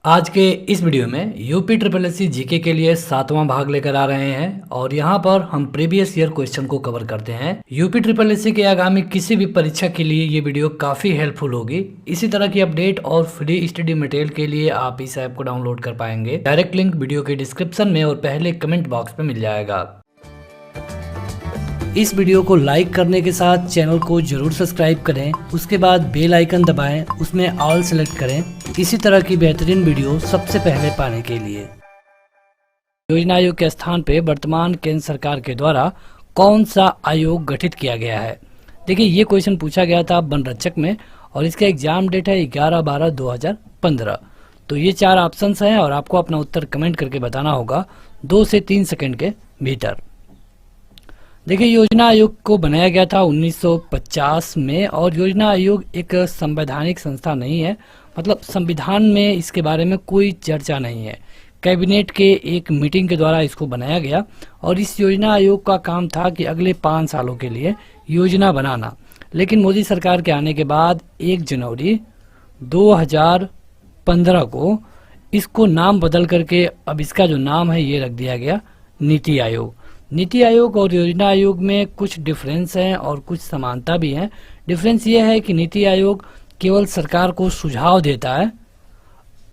आज के इस वीडियो में UP triple S C GK के लिए 7वां भाग लेकर आ रहे हैं और यहाँ पर हम प्रीवियस ईयर क्वेश्चन को कवर करते हैं। यूपी ट्रिपल एस सी के आगामी किसी भी परीक्षा के लिए ये वीडियो काफ़ी हेल्पफुल होगी। इसी तरह की अपडेट और फ्री स्टडी मटेरियल के लिए आप इस ऐप को डाउनलोड कर पाएंगे। डायरेक्ट लिंक वीडियो के डिस्क्रिप्शन में और पहले कमेंट बॉक्स में मिल जाएगा। इस वीडियो को लाइक करने के साथ चैनल को जरूर सब्सक्राइब करें, उसके बाद बेल आइकन दबाएं, उसमें ऑल सेलेक्ट करें इसी तरह की बेहतरीन वीडियो सबसे पहले पाने के लिए। योजना आयोग के स्थान पे वर्तमान केंद्र सरकार के द्वारा कौन सा आयोग गठित किया गया है? देखिए, ये क्वेश्चन पूछा गया था वन रक्षक में और इसका एग्जाम डेट है 11/12/2015। तो ये 4 ऑप्शंस हैं और आपको अपना उत्तर कमेंट करके बताना होगा 2 से 3 सेकंड के भीतर। देखिए, योजना आयोग को बनाया गया था 1950 में और योजना आयोग एक संवैधानिक संस्था नहीं है, मतलब संविधान में इसके बारे में कोई चर्चा नहीं है। कैबिनेट के एक मीटिंग के द्वारा इसको बनाया गया और इस योजना आयोग का काम था कि अगले 5 सालों के लिए योजना बनाना। लेकिन मोदी सरकार के आने के बाद 1 जनवरी 2015 को इसको नाम बदल करके अब इसका जो नाम है ये रख दिया गया नीति आयोग। नीति आयोग और योजना आयोग में कुछ डिफरेंस हैं और कुछ समानता भी हैं। डिफरेंस ये है कि नीति आयोग केवल सरकार को सुझाव देता है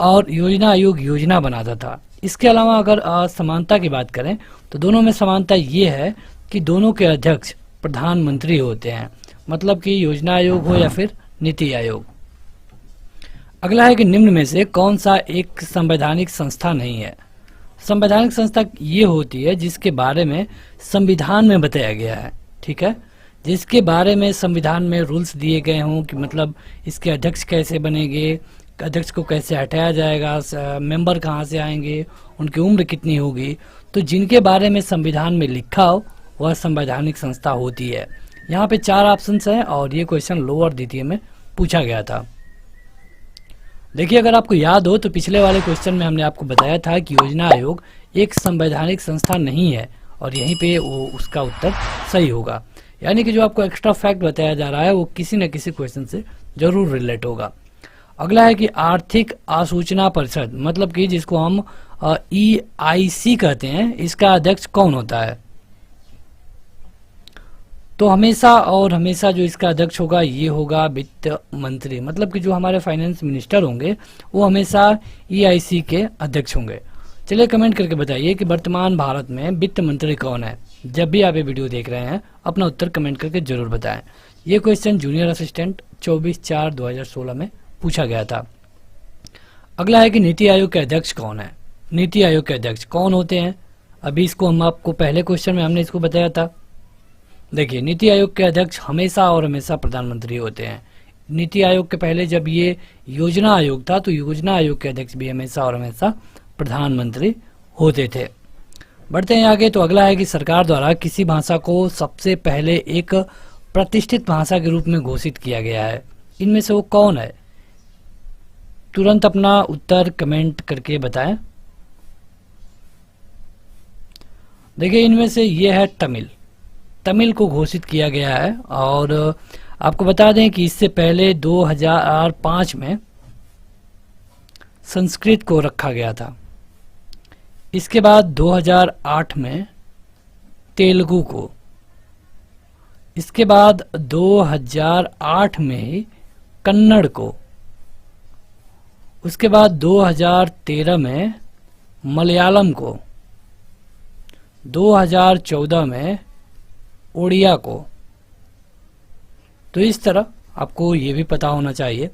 और योजना आयोग योजना बनाता था। इसके अलावा अगर समानता की बात करें तो दोनों में समानता ये है कि दोनों के अध्यक्ष प्रधानमंत्री होते हैं, मतलब कि योजना आयोग हो या फिर नीति आयोग। अगला है कि निम्न में से कौन सा एक संवैधानिक संस्था नहीं है? संवैधानिक संस्था ये होती है जिसके बारे में संविधान में बताया गया है, ठीक है, जिसके बारे में संविधान में रूल्स दिए गए हों कि मतलब इसके अध्यक्ष कैसे बनेंगे, अध्यक्ष को कैसे हटाया जाएगा, मेंबर कहाँ से आएंगे, उनकी उम्र कितनी होगी। तो जिनके बारे में संविधान में लिखा हो वह संवैधानिक संस्था होती है। यहाँ पे 4 ऑप्शंस हैं और ये क्वेश्चन लोअर द्वितीय में पूछा गया था। देखिए, अगर आपको याद हो तो पिछले वाले क्वेश्चन में हमने आपको बताया था कि योजना आयोग एक संवैधानिक संस्था नहीं है और यहीं पे वो उसका उत्तर सही होगा। यानी कि जो आपको एक्स्ट्रा फैक्ट बताया जा रहा है वो किसी न किसी क्वेश्चन से जरूर रिलेट होगा। अगला है कि आर्थिक आसूचना परिषद, मतलब कि जिसको हम EIC कहते हैं, इसका अध्यक्ष कौन होता है? तो हमेशा जो इसका अध्यक्ष होगा ये होगा वित्त मंत्री, मतलब कि जो हमारे फाइनेंस मिनिस्टर होंगे वो हमेशा EIC के अध्यक्ष होंगे। चलिए कमेंट करके बताइए कि वर्तमान भारत में वित्त मंत्री कौन है। जब भी आप ये वीडियो देख रहे हैं अपना उत्तर कमेंट करके जरूर बताएं। ये क्वेश्चन जूनियर असिस्टेंट 24/4/2016 में पूछा गया था। अगला है कि नीति आयोग के अध्यक्ष कौन है? नीति आयोग के अध्यक्ष कौन होते हैं? अभी इसको हम आपको पहले क्वेश्चन में हमने इसको बताया था। देखिए, नीति आयोग के अध्यक्ष हमेशा प्रधानमंत्री होते हैं। नीति आयोग के पहले जब ये योजना आयोग था तो योजना आयोग के अध्यक्ष भी हमेशा प्रधानमंत्री होते थे। बढ़ते हैं आगे। तो अगला है कि सरकार द्वारा किसी भाषा को सबसे पहले एक प्रतिष्ठित भाषा के रूप में घोषित किया गया है। इनमें से वो कौन है? तुरंत अपना उत्तर कमेंट करके बताएं। देखिए, इनमें से ये है तमिल को घोषित किया गया है और आपको बता दें कि इससे पहले 2005 में संस्कृत को रखा गया था। इसके बाद 2008 में तेलुगु को, इसके बाद 2008 में कन्नड़ को, उसके बाद 2013 में मलयालम को, 2014 में ओडिया को। तो इस तरह आपको ये भी पता होना चाहिए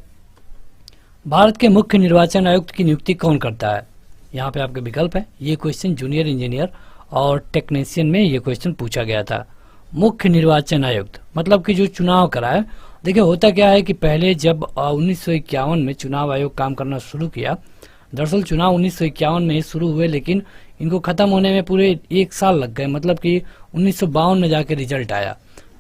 भारत के मुख्य निर्वाचन आयुक्त की नियुक्ति कौन करता है। यहाँ पे आपके विकल्प है। ये क्वेश्चन जूनियर इंजीनियर और टेक्नीशियन में ये क्वेश्चन पूछा गया था। मुख्य निर्वाचन आयुक्त मतलब कि जो चुनाव कराए। देखिए, होता क्या है कि पहले जब 1951 में चुनाव आयोग काम करना शुरू किया, दरअसल चुनाव 1951 में शुरू हुए लेकिन इनको ख़त्म होने में पूरे 1 साल लग गए, मतलब कि 1952 में जाके रिजल्ट आया।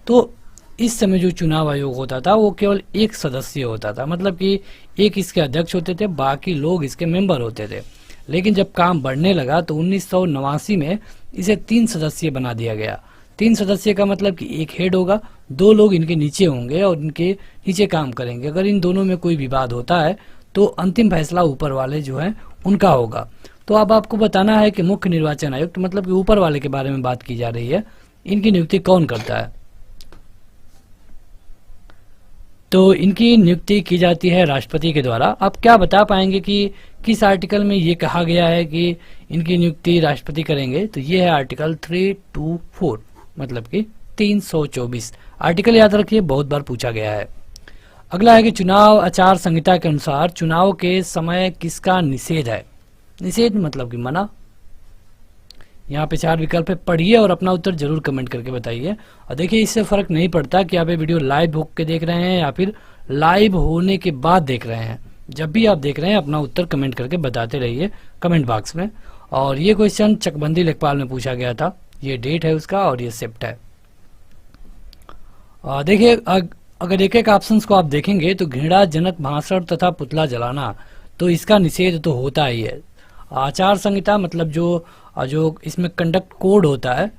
तो इस समय जो चुनाव आयोग होता था वो केवल 1 सदस्य होता था, मतलब कि एक इसके अध्यक्ष होते थे, बाकी लोग इसके मेंबर होते थे। लेकिन जब काम बढ़ने लगा तो 1989 में इसे 3 सदस्य बना दिया गया। 3 सदस्य का मतलब कि एक हेड होगा, 2 लोग इनके नीचे होंगे और इनके नीचे काम करेंगे। अगर इन दोनों में कोई विवाद होता है तो अंतिम फैसला ऊपर वाले जो है उनका होगा। तो अब आपको बताना है कि मुख्य निर्वाचन आयुक्त मतलब कि ऊपर वाले के बारे में बात की जा रही है, इनकी नियुक्ति कौन करता है? तो इनकी नियुक्ति की जाती है राष्ट्रपति के द्वारा। आप क्या बता पाएंगे कि किस आर्टिकल में ये कहा गया है कि इनकी नियुक्ति राष्ट्रपति करेंगे? तो ये है आर्टिकल 324 मतलब कि 324 आर्टिकल याद रखिए, बहुत बार पूछा गया है। अगला है कि चुनाव आचार संहिता के अनुसार चुनाव के समय किसका निषेध है? निषेध मतलब कि मना। यहाँ पे 4 विकल्प है, पढ़िए और अपना उत्तर जरूर कमेंट करके बताइए। और देखिए इससे फर्क नहीं पड़ता कि आप ये वीडियो लाइव होकर देख रहे हैं या फिर लाइव होने के बाद देख रहे हैं। जब भी आप देख रहे हैं अपना उत्तर कमेंट करके बताते रहिए कमेंट बॉक्स में। और ये क्वेश्चन चकबंदी लेखपाल में पूछा गया था, ये डेट है उसका और ये शिफ्ट है। देखिए अगर एक एक ऑप्शन को आप देखेंगे तो घृणाजनक भाषण तथा पुतला जलाना, तो इसका निषेध तो होता ही है। आचार संहिता मतलब जो इसमें कंडक्ट कोड होता है,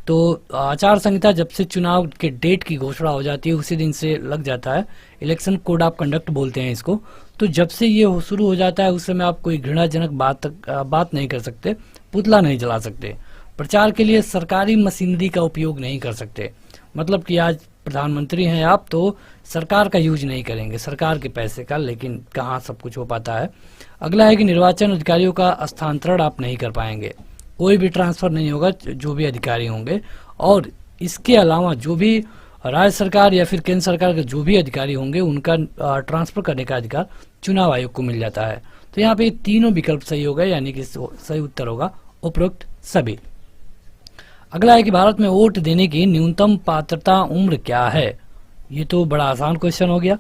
तो आचार संहिता जब से चुनाव के डेट की घोषणा हो जाती है उसी दिन से लग जाता है। इलेक्शन कोड ऑफ कंडक्ट बोलते हैं इसको। तो जब से ये शुरू हो जाता है उस समय आप कोई घृणाजनक बात नहीं कर सकते, पुतला नहीं जला सकते। प्रचार के लिए सरकारी मशीनरी का उपयोग नहीं कर सकते, मतलब कि आज प्रधानमंत्री हैं आप तो सरकार का यूज नहीं करेंगे, सरकार के पैसे का, लेकिन कहाँ सब कुछ हो पाता है। अगला है कि निर्वाचन अधिकारियों का स्थानांतरण आप नहीं कर पाएंगे, कोई भी ट्रांसफर नहीं होगा जो भी अधिकारी होंगे। और इसके अलावा जो भी राज्य सरकार या फिर केंद्र सरकार के जो भी अधिकारी होंगे उनका ट्रांसफर करने का अधिकार चुनाव आयोग को मिल जाता है। तो यहाँ पे तीनों विकल्प सही हो गए, यानी कि सही उत्तर होगा उपरोक्त सभी। अगला है कि भारत में वोट देने की न्यूनतम पात्रता उम्र क्या है? ये तो बड़ा आसान क्वेश्चन हो गया।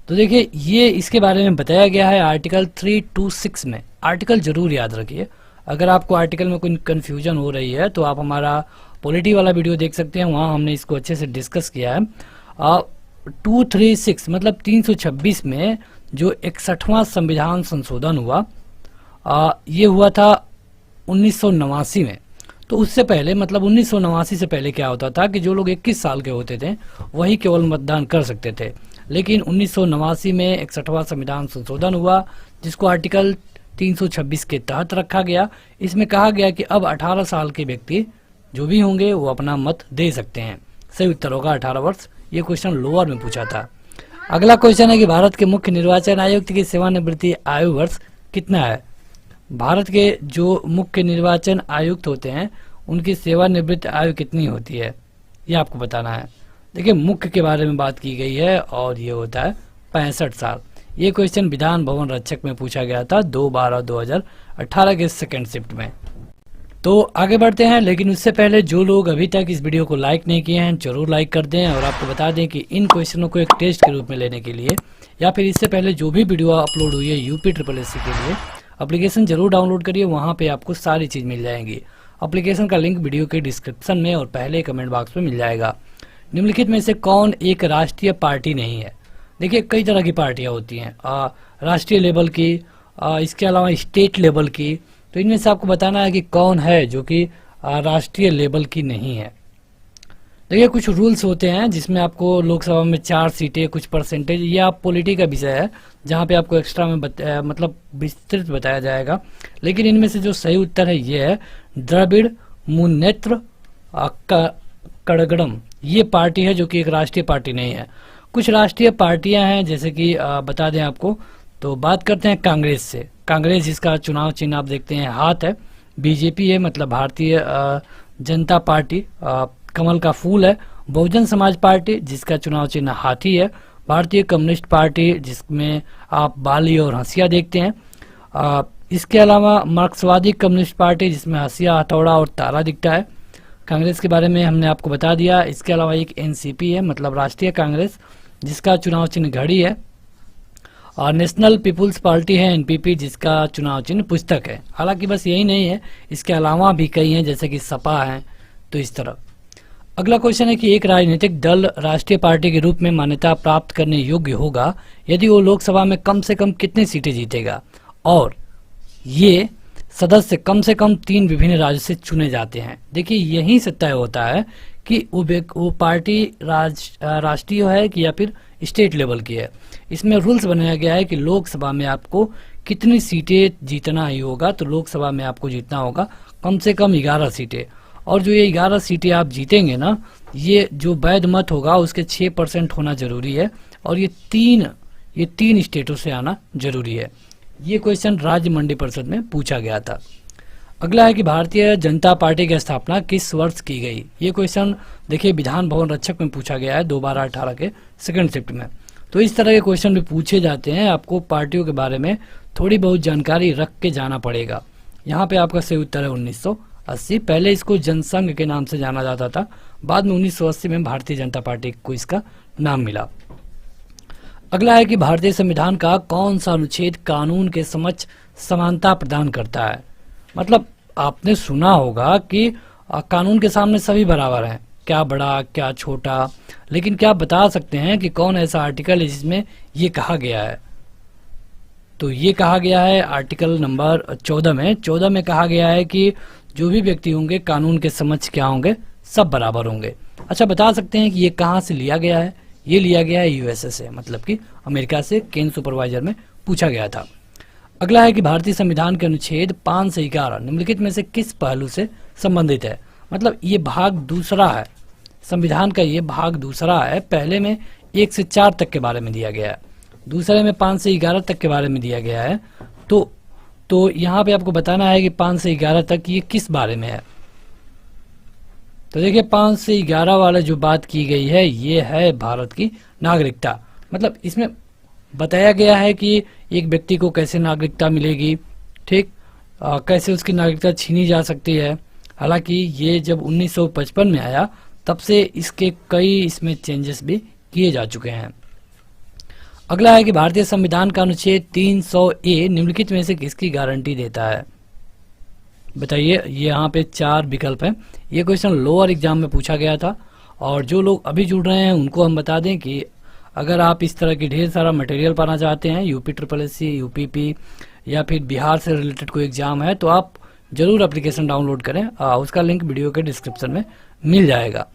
तो देखिए ये इसके बारे में बताया गया है आर्टिकल 326 में। आर्टिकल जरूर याद रखिए, अगर आपको आर्टिकल में कोई कंफ्यूजन हो रही है तो आप हमारा पॉलिटी वाला वीडियो देख सकते हैं, वहाँ हमने इसको अच्छे से डिस्कस किया है। 236 मतलब 326 में जो 61वां संविधान संशोधन हुआ, ये हुआ था 1989 में। तो उससे पहले मतलब 1989 से पहले क्या होता था कि जो लोग 21 साल के होते थे वही केवल मतदान कर सकते थे। लेकिन 1989 में 61वां संविधान संशोधन हुआ जिसको आर्टिकल 326 के तहत रखा गया। इसमें कहा गया कि अब 18 साल के व्यक्ति जो भी होंगे वो अपना मत दे सकते हैं। सही उत्तर होगा 18 वर्ष। ये क्वेश्चन लोअर में पूछा था। अगला क्वेश्चन है कि भारत के मुख्य निर्वाचन आयुक्त की सेवानिवृत्ति आयु वर्ष कितना है? भारत के जो मुख्य निर्वाचन आयुक्त होते हैं उनकी सेवानिवृत्त आयु कितनी होती है, ये आपको बताना है। देखिए मुख्य के बारे में बात की गई है और ये होता है 65 साल। ये क्वेश्चन विधान भवन रक्षक में पूछा गया था 2/12/2018 के सेकंड शिफ्ट में। तो आगे बढ़ते हैं, लेकिन उससे पहले जो लोग अभी तक इस वीडियो को लाइक नहीं किए हैं जरूर लाइक कर दें। और आपको बता दें कि इन क्वेश्चनों को एक टेस्ट के रूप में लेने के लिए या फिर इससे पहले जो भी वीडियो अपलोड हुई है UPSSC के लिए, एप्लीकेशन जरूर डाउनलोड करिए, वहाँ पे आपको सारी चीज़ मिल जाएंगी। एप्लीकेशन का लिंक वीडियो के डिस्क्रिप्शन में और पहले कमेंट बॉक्स में मिल जाएगा। निम्नलिखित में से कौन एक राष्ट्रीय पार्टी नहीं है? देखिए कई तरह की पार्टियां होती हैं, राष्ट्रीय लेवल की, इसके अलावा स्टेट लेवल की। तो इनमें से आपको बताना है कि कौन है जो कि राष्ट्रीय लेवल की नहीं है। देखिए कुछ रूल्स होते हैं जिसमें आपको लोकसभा में 4 सीटें, कुछ परसेंटेज, ये आप पॉलिटी का विषय है जहाँ पे आपको एक्स्ट्रा में मतलब विस्तृत बताया जाएगा। लेकिन इनमें से जो सही उत्तर है ये है द्रविड़ मुन्नेत्र कड़गड़म। ये पार्टी है जो कि एक राष्ट्रीय पार्टी नहीं है। कुछ राष्ट्रीय पार्टियां हैं जैसे कि बता दें आपको, तो बात करते हैं कांग्रेस से। कांग्रेस जिसका चुनाव चिन्ह आप देखते हैं हाथ है। बीजेपी है मतलब भारतीय जनता पार्टी, कमल का फूल है। बहुजन समाज पार्टी जिसका चुनाव चिन्ह हाथी है। भारतीय कम्युनिस्ट पार्टी जिसमें आप बाली और हंसिया देखते हैं। इसके अलावा मार्क्सवादी कम्युनिस्ट पार्टी जिसमें हंसिया, हथौड़ा और तारा दिखता है। कांग्रेस के बारे में हमने आपको बता दिया। इसके अलावा एक NCP है मतलब राष्ट्रीय कांग्रेस जिसका चुनाव चिन्ह घड़ी है। और नेशनल पीपुल्स पार्टी है NPP जिसका चुनाव चिन्ह पुस्तक है। हालांकि बस यही नहीं है, इसके अलावा भी कई हैं जैसे कि सपा है। तो इस तरह अगला क्वेश्चन है कि एक राजनीतिक दल राष्ट्रीय पार्टी के रूप में मान्यता प्राप्त करने योग्य होगा यदि वो लोकसभा में कम से कम कितनी सीटें जीतेगा, और ये सदस्य कम से कम 3 विभिन्न राज्यों से चुने जाते हैं। देखिए यही से तय होता है कि वो पार्टी राष्ट्रीय है कि या फिर स्टेट लेवल की है। इसमें रूल्स बनाया गया है कि लोकसभा में आपको कितनी सीटें जीतना ही होगा। तो लोकसभा में आपको जीतना होगा कम से कम 11 सीटें, और जो ये 11 सीटें आप जीतेंगे ना, ये जो वैध मत होगा उसके 6% होना जरूरी है, और ये तीन स्टेटों से आना जरूरी है। ये क्वेश्चन राज्य मंडी परिषद में पूछा गया था। अगला है कि भारतीय जनता पार्टी की स्थापना किस वर्ष की गई। ये क्वेश्चन देखिए विधान भवन रक्षक में पूछा गया है 2018 के सेकंड शिफ्ट में। तो इस तरह के क्वेश्चन भी पूछे जाते हैं, आपको पार्टियों के बारे में थोड़ी बहुत जानकारी रख के जाना पड़ेगा। यहाँ पे आपका सही उत्तर है 1980। पहले इसको जनसंघ के नाम से जाना जाता था, बाद में 1980 में भारतीय जनता पार्टी को इसका नाम मिला। अगला है कि भारतीय संविधान का कौन सा अनुच्छेद कानून के समक्ष समानता प्रदान करता है। मतलब आपने सुना होगा कि कानून के सामने सभी बराबर हैं, क्या बड़ा क्या छोटा, लेकिन क्या आप बता सकते हैं कि कौन ऐसा आर्टिकल है जिसमें ये कहा गया है। तो ये कहा गया है आर्टिकल नंबर 14 में कहा गया है कि जो भी व्यक्ति होंगे कानून के समक्ष क्या होंगे, सब बराबर होंगे। अच्छा, बता सकते हैं कि ये कहाँ से लिया गया है। ये लिया गया है यूएसए से, मतलब कि अमेरिका से केन सुपरवाइजर में पूछा गया था। अगला है कि भारतीय संविधान के अनुच्छेद 5 से 11 निम्नलिखित में से किस पहलू से संबंधित है। मतलब ये भाग दूसरा है, संविधान का ये भाग दूसरा है। पहले में 1 से 4 तक के बारे में दिया गया है, दूसरे में 5 से 11 तक के बारे में दिया गया है। तो यहाँ पे आपको बताना है कि 5 से 11 तक ये किस बारे में है। तो देखिए 5 से 11 वाला जो बात की गई है ये है भारत की नागरिकता। मतलब इसमें बताया गया है कि एक व्यक्ति को कैसे नागरिकता मिलेगी, ठीक, कैसे उसकी नागरिकता छीनी जा सकती है। हालांकि ये जब 1955 में आया तब से इसके कई इसमें चेंजेस भी किए जा चुके हैं। अगला है कि भारतीय संविधान का अनुच्छेद 300A निम्नलिखित में से किसकी गारंटी देता है। बताइए, ये यहाँ पे 4 विकल्प हैं। ये क्वेश्चन लोअर एग्जाम में पूछा गया था, और जो लोग अभी जुड़ रहे हैं उनको हम बता दें कि अगर आप इस तरह की ढेर सारा मटेरियल पाना चाहते हैं, यूपी SSSC, यूपीपी या फिर बिहार से रिलेटेड कोई एग्जाम है, तो आप जरूर एप्लीकेशन डाउनलोड करें। उसका लिंक वीडियो के डिस्क्रिप्शन में मिल जाएगा।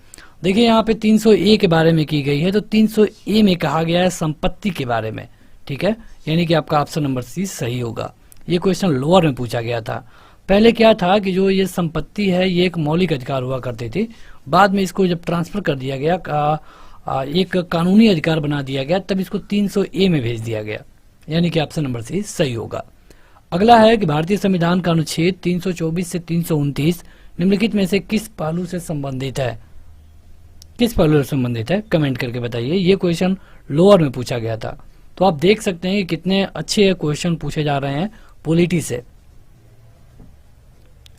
देखिए यहाँ पे 300A के बारे में की गई है। तो 300A में कहा गया है संपत्ति के बारे में, ठीक है, यानी कि आपका ऑप्शन नंबर C सही होगा। ये क्वेश्चन लोअर में पूछा गया था। पहले क्या था कि जो ये संपत्ति है ये एक मौलिक अधिकार हुआ करती थी, बाद में इसको जब ट्रांसफर कर दिया गया, एक कानूनी अधिकार बना दिया गया, तब इसको 300A में भेज दिया गया, यानी कि ऑप्शन नंबर C सही होगा। अगला है कि भारतीय संविधान का अनुच्छेद 324 से 329 निम्नलिखित में से किस पहलू से संबंधित है। किस पहलू से संबंधित है, कमेंट करके बताइए। ये क्वेश्चन लोअर में पूछा गया था। तो आप देख सकते हैं कि कितने अच्छे क्वेश्चन पूछे जा रहे हैं पॉलिटी से।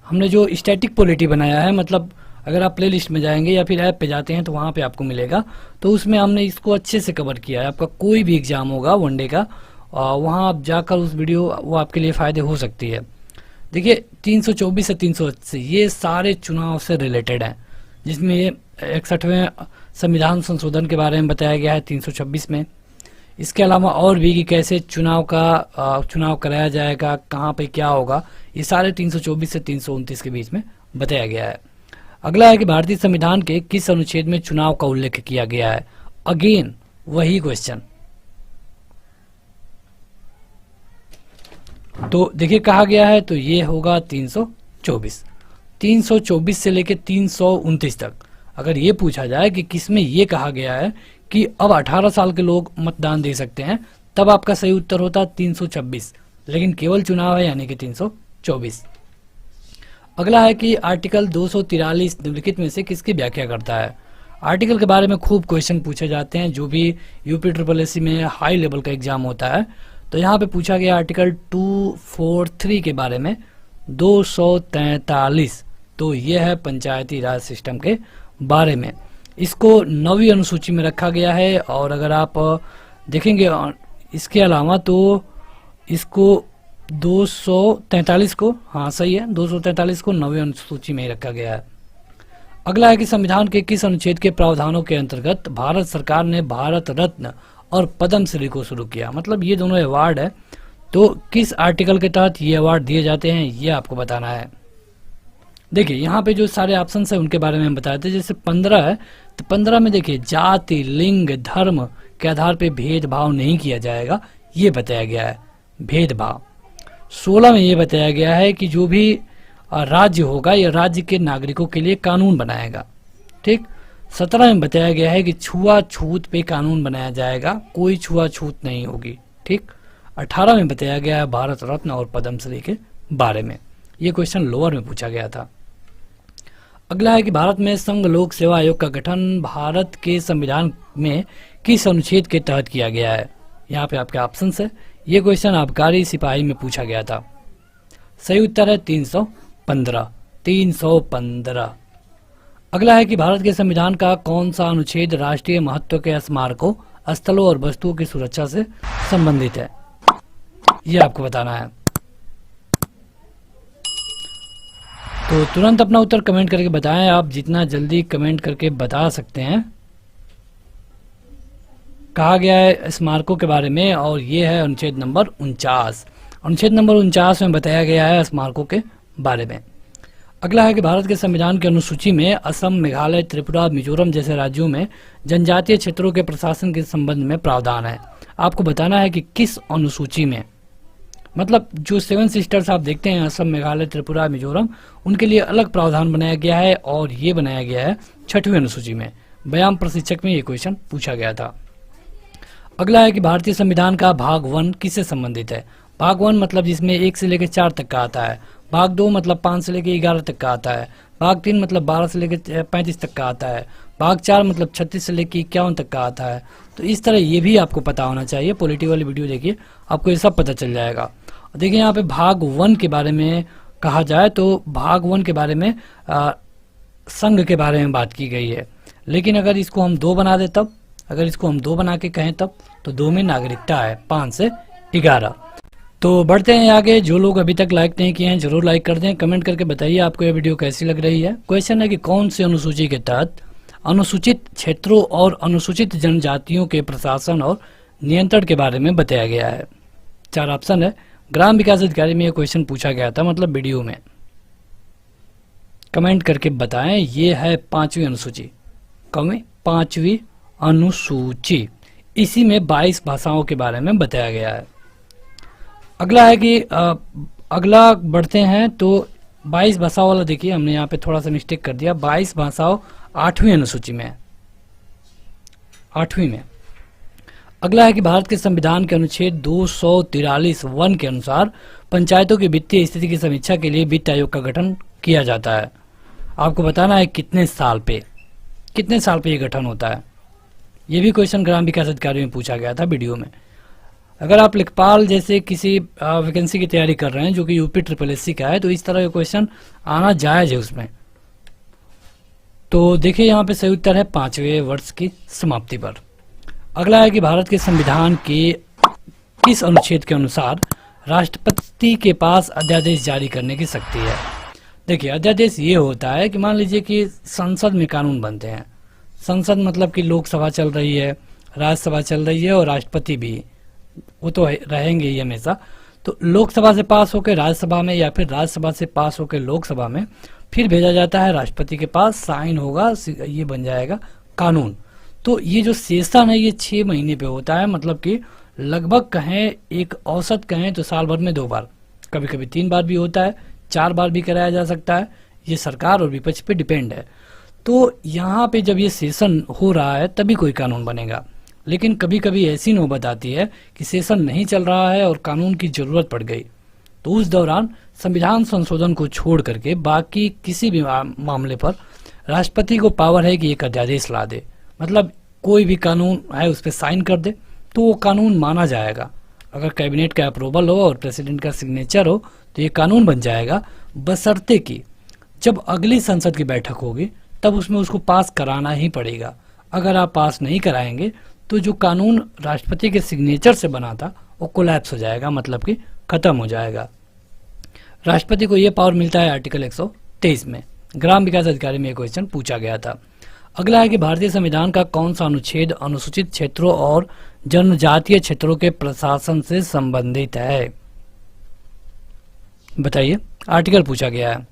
हमने जो स्टैटिक पॉलिटी बनाया है, मतलब अगर आप प्लेलिस्ट में जाएंगे या फिर ऐप पे जाते हैं तो वहाँ पे आपको मिलेगा, तो उसमें हमने इसको अच्छे से कवर किया है। आपका कोई भी एग्जाम होगा वनडे का, वहाँ आप जाकर उस वीडियो वो आपके लिए फ़ायदे हो सकती है। देखिए 324 से 380 ये सारे चुनाव से रिलेटेड हैं, जिसमें ये 61वें संविधान संशोधन के बारे में बताया गया है 326 में। इसके अलावा और भी कि कैसे चुनाव कराया जाएगा, कहाँ पे क्या होगा, ये सारे 324 से 329 के बीच में बताया गया है। अगला है कि भारतीय संविधान के किस अनुच्छेद में चुनाव का उल्लेख किया गया है। अगेन वही क्वेश्चन। तो देखिए कहा गया है, तो ये होगा 324 से लेकर 329 तक। अगर ये पूछा जाए कि किसमें ये कहा गया है कि अब 18 साल के लोग मतदान दे सकते हैं, तब आपका सही उत्तर होता 326, लेकिन केवल चुनाव है यानी कि 324। अगला है कि आर्टिकल 243 निम्नलिखित में से किसकी व्याख्या करता है। आर्टिकल के बारे में खूब क्वेश्चन पूछे जाते हैं, जो भी यूपी SSSC में हाई लेवल का एग्जाम होता है। तो यहाँ पे पूछा गया आर्टिकल 243 के बारे में 243। तो ये है पंचायती राज सिस्टम के बारे में। इसको 9वीं अनुसूची में रखा गया है, और अगर आप देखेंगे इसके अलावा तो इसको 243 को, हाँ सही है, 243 को 9वीं अनुसूची में ही रखा गया है। अगला है कि संविधान के किस अनुच्छेद के प्रावधानों के अंतर्गत भारत सरकार ने भारत रत्न और पद्मश्री को शुरू किया। मतलब ये दोनों अवार्ड है, तो किस आर्टिकल के तहत ये अवार्ड दिए जाते हैं ये आपको बताना है। देखिए यहाँ पे जो सारे ऑप्शंस है उनके बारे में हम बताए थे। जैसे 15 है, तो 15 में देखिए जाति, लिंग, धर्म के आधार पे भेदभाव नहीं किया जाएगा, ये बताया गया है। भेदभाव 16 में ये बताया गया है कि जो भी राज्य होगा यह राज्य के नागरिकों के लिए कानून बनाएगा। ठीक। 17 में बताया गया है कि छुआछूत पे कानून बनाया जाएगा, कोई छुआछूत नहीं होगी। ठीक। 18 में बताया गया है भारत रत्न और पद्मश्री के बारे में। ये क्वेश्चन लोअर में पूछा गया था। अगला है कि भारत में संघ लोक सेवा आयोग का गठन भारत के संविधान में किस अनुच्छेद के तहत किया गया है। यहाँ पे आपके ऑप्शन है। ये क्वेश्चन आबकारी सिपाही में पूछा गया था। सही उत्तर है 315। 315। अगला है कि भारत के संविधान का कौन सा अनुच्छेद राष्ट्रीय महत्व के स्मारकों, स्थलों और वस्तुओं की सुरक्षा से संबंधित है, ये आपको बताना है। तो तुरंत अपना उत्तर कमेंट करके बताएं। आप जितना जल्दी कमेंट करके बता सकते हैं। कहा गया है स्मारकों के बारे में और ये है अनुच्छेद नंबर 49। अनुच्छेद नंबर 49 में बताया गया है स्मारकों के बारे में। अगला है कि भारत के संविधान की अनुसूची में असम, मेघालय, त्रिपुरा, मिजोरम जैसे राज्यों में जनजातीय क्षेत्रों के प्रशासन के संबंध में प्रावधान है। आपको बताना है कि किस अनुसूची में, मतलब जो 7 सिस्टर्स आप देखते हैं असम, मेघालय, त्रिपुरा, मिजोरम, उनके लिए अलग प्रावधान बनाया गया है और ये बनाया गया है 6वीं अनुसूची में। व्यायाम प्रशिक्षक में ये क्वेश्चन पूछा गया था। अगला है कि भारतीय संविधान का भाग 1 किससे संबंधित है। भाग 1 मतलब जिसमें 1 से लेकर 4 तक का आता है। भाग 2 मतलब 5 से लेकर 11 तक का आता है। भाग 3 मतलब 12 से लेकर 35 तक का आता है। भाग 4 मतलब 36 से लेकर 51 तक का आता है। तो इस तरह ये भी आपको पता होना चाहिए। पॉलिटी वाली वीडियो देखिए, आपको ये सब पता चल जाएगा। देखिए यहाँ पे भाग 1 के बारे में कहा जाए तो भाग 1 के बारे में संघ के बारे में बात की गई है। लेकिन अगर इसको हम 2 बना दे तब, अगर इसको हम 2 बना के कहें तब, तो 2 में नागरिकता है 5 से 11। तो बढ़ते हैं आगे। जो लोग अभी तक लाइक नहीं किए हैं जरूर लाइक कर दें। कमेंट करके बताइए आपको ये वीडियो कैसी लग रही है। क्वेश्चन है कि कौन सी अनुसूची के तहत अनुसूचित क्षेत्रों और अनुसूचित जनजातियों के प्रशासन और नियंत्रण के बारे में बताया गया है। 4 ऑप्शन है। ग्राम विकास अधिकारी में यह क्वेश्चन पूछा गया था, मतलब वीडियो में। कमेंट करके बताएं। ये है 5वीं अनुसूची। कौन 5वीं अनुसूची। इसी में 22 भाषाओं के बारे में बताया गया है। अगला है कि अगला बढ़ते हैं तो 22 भाषाओं वाला देखिए, हमने यहाँ पे थोड़ा सा मिस्टेक कर दिया। 22 भाषाओं 8वीं अनुसूची में, 8वीं में। अगला है कि भारत के संविधान के अनुच्छेद 243(1) के अनुसार पंचायतों की वित्तीय स्थिति की समीक्षा के लिए वित्त आयोग का गठन किया जाता है। आपको बताना है कितने साल पे ये गठन होता है। ये भी क्वेश्चन ग्राम विकास अधिकारी में पूछा गया था वीडियो में। अगर आप लेखपाल जैसे किसी वैकेंसी की तैयारी कर रहे हैं जो कि यूपी SSSC का है, तो इस तरह का क्वेश्चन आना जायज है उसमें। तो देखिए यहाँ पे सही उत्तर है 5वें वर्ष की समाप्ति पर। अगला है कि भारत के संविधान के किस अनुच्छेद के अनुसार राष्ट्रपति के पास अध्यादेश जारी करने की शक्ति है। देखिए अध्यादेश ये होता है कि मान लीजिए कि संसद में कानून बनते हैं। संसद मतलब कि लोकसभा चल रही है, राज्यसभा चल रही है और राष्ट्रपति भी, वो तो रहेंगे ही हमेशा। तो लोकसभा से पास होकर राज्यसभा में या फिर राज्यसभा से पास होकर लोकसभा में फिर भेजा जाता है राष्ट्रपति के पास, साइन होगा, ये बन जाएगा कानून। तो ये जो सेशन है ये 6 महीने पे होता है, मतलब कि लगभग कहें एक औसत कहें तो साल भर में 2 बार, कभी कभी 3 बार भी होता है, 4 बार भी कराया जा सकता है। ये सरकार और विपक्ष पे डिपेंड है। तो यहाँ पे जब ये सेशन हो रहा है तभी कोई कानून बनेगा। लेकिन कभी कभी ऐसी नौबत आती है कि सेशन नहीं चल रहा है और कानून की जरूरत पड़ गई, तो उस दौरान संविधान संशोधन को छोड़ करके बाकी किसी भी मामले पर राष्ट्रपति को पावर है कि एक अध्यादेश ला दे। मतलब कोई भी कानून है उस पर साइन कर दे तो वो कानून माना जाएगा। अगर कैबिनेट का अप्रूवल हो और प्रेसिडेंट का सिग्नेचर हो तो ये कानून बन जाएगा, बशर्ते कि जब अगली संसद की बैठक होगी तब उसमें उसको पास कराना ही पड़ेगा। अगर आप पास नहीं कराएंगे तो जो कानून राष्ट्रपति के सिग्नेचर से बना था वो कोलैप्स हो जाएगा, मतलब कि खत्म हो जाएगा। राष्ट्रपति को यह पावर मिलता है आर्टिकल 123 में। ग्राम विकास अधिकारी में यह क्वेश्चन पूछा गया था। अगला है कि भारतीय संविधान का कौन सा अनुच्छेद अनुसूचित क्षेत्रों और जनजातीय क्षेत्रों के प्रशासन से संबंधित है। बताइए, आर्टिकल पूछा गया है।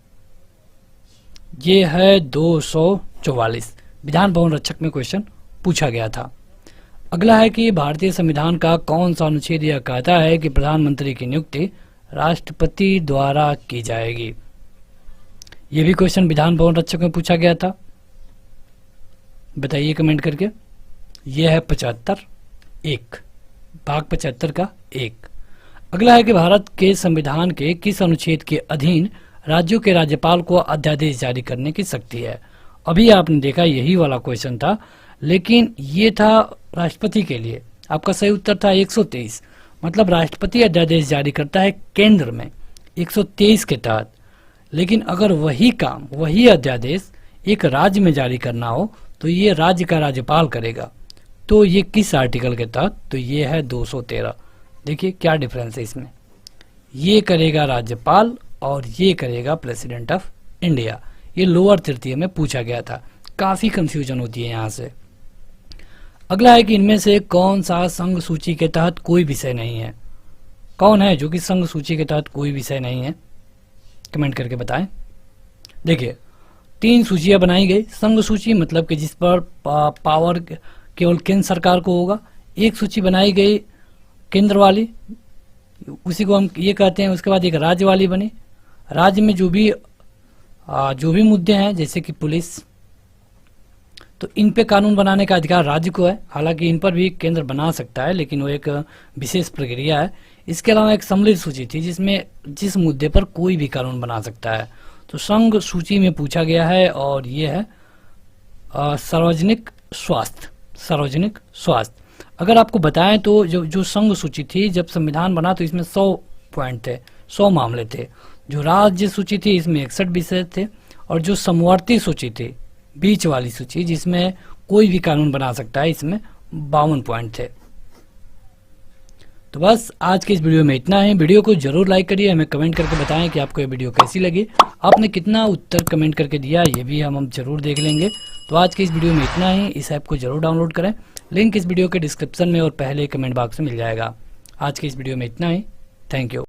ये है 244, विधान भवन रक्षक में क्वेश्चन पूछा गया था। अगला है कि भारतीय संविधान का कौन सा अनुच्छेद यह कहता है कि प्रधानमंत्री की नियुक्ति राष्ट्रपति द्वारा की जाएगी। यह भी क्वेश्चन विधान भवन रक्षक में पूछा गया था, बताइए कमेंट करके। यह है 75(1), भाग 75 का 1। अगला है कि भारत के संविधान के किस अनुच्छेद के अधीन राज्यों के राज्यपाल को अध्यादेश जारी करने की शक्ति है। अभी आपने देखा यही वाला क्वेश्चन था, लेकिन ये था राष्ट्रपति के लिए। आपका सही उत्तर था 123, मतलब राष्ट्रपति अध्यादेश जारी करता है केंद्र में 123 के तहत। लेकिन अगर वही काम, वही अध्यादेश एक राज्य में जारी करना हो तो ये राज्य का राज्यपाल करेगा। तो ये किस आर्टिकल के तहत, तो ये है 213। देखिए क्या डिफरेंस है इसमें, ये करेगा राज्यपाल और ये करेगा प्रेसिडेंट ऑफ इंडिया। ये लोअर तृतीय में पूछा गया था, काफी कंफ्यूजन होती है यहाँ से। अगला है कि इनमें से कौन सा संघ सूची के तहत कोई विषय नहीं है। कौन है जो कि संघ सूची के तहत कोई विषय नहीं है, कमेंट करके बताएं। देखिए 3 सूचियां बनाई गई। संघ सूची मतलब कि जिस पर पावर केवल केंद्र सरकार को होगा। एक सूची बनाई गई केंद्र वाली, उसी को हम ये कहते हैं। उसके बाद एक राज्य वाली बनी। राज्य में जो भी मुद्दे हैं जैसे कि पुलिस, तो इन पे कानून बनाने का अधिकार राज्य को है। हालांकि इन पर भी केंद्र बना सकता है, लेकिन वो एक विशेष प्रक्रिया है। इसके अलावा एक सम्मिलित सूची थी जिसमें जिस मुद्दे पर कोई भी कानून बना सकता है। तो संघ सूची में पूछा गया है और ये है सार्वजनिक स्वास्थ्य। अगर आपको बताएं तो जो संघ सूची थी जब संविधान बना तो इसमें 100 पॉइंट थे, 100 मामले थे। जो राज्य सूची थी इसमें 61 विषय थे, और जो समवर्ती सूची थी, बीच वाली सूची जिसमें कोई भी कानून बना सकता है, इसमें 52 पॉइंट थे। तो बस आज के इस वीडियो में इतना है। वीडियो को जरूर लाइक करिए, हमें कमेंट करके बताएं कि आपको ये वीडियो कैसी लगी। आपने कितना उत्तर कमेंट करके दिया ये भी हम जरूर देख लेंगे। तो आज के इस वीडियो में इतना ही। इस ऐप को जरूर डाउनलोड करें, लिंक इस वीडियो के डिस्क्रिप्शन में और पहले कमेंट बॉक्स में मिल जाएगा। आज के इस वीडियो में इतना ही। Thank you.